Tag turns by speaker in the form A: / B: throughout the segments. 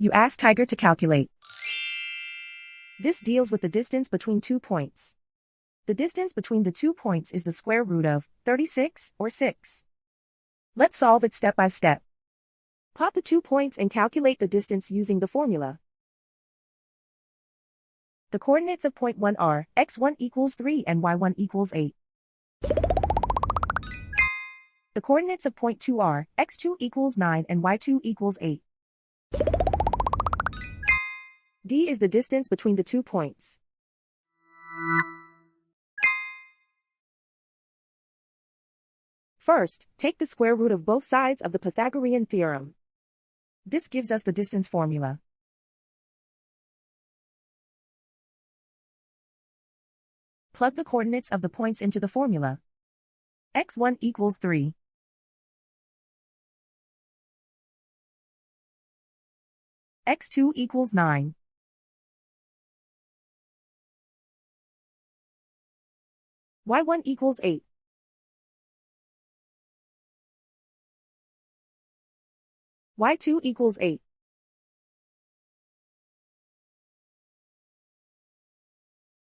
A: You ask Tiger to calculate. This deals with the distance between 2 points. The distance between the 2 points is the square root of 36, or 6. Let's solve it step by step. Plot the 2 points and calculate the distance using the formula. The coordinates of point 1 are x1 equals 3 and y1 equals 8. The coordinates of point 2 are x2 equals 9 and y2 equals 8. D is the distance between the 2 points. First, take the square root of both sides of the Pythagorean theorem. This gives us the distance formula. Plug the coordinates of the points into the formula. x1 equals 3. x2 equals 9. y1 equals 8. y2 equals 8.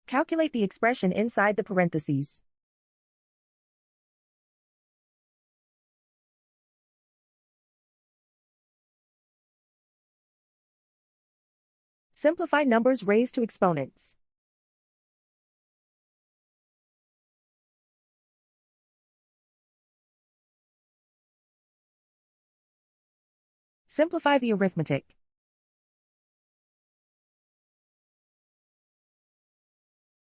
A: Calculate the expression inside the parentheses. Simplify numbers raised to exponents. Simplify the arithmetic.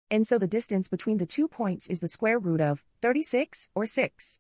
A: And so the distance between the 2 points is the square root of 36, or 6.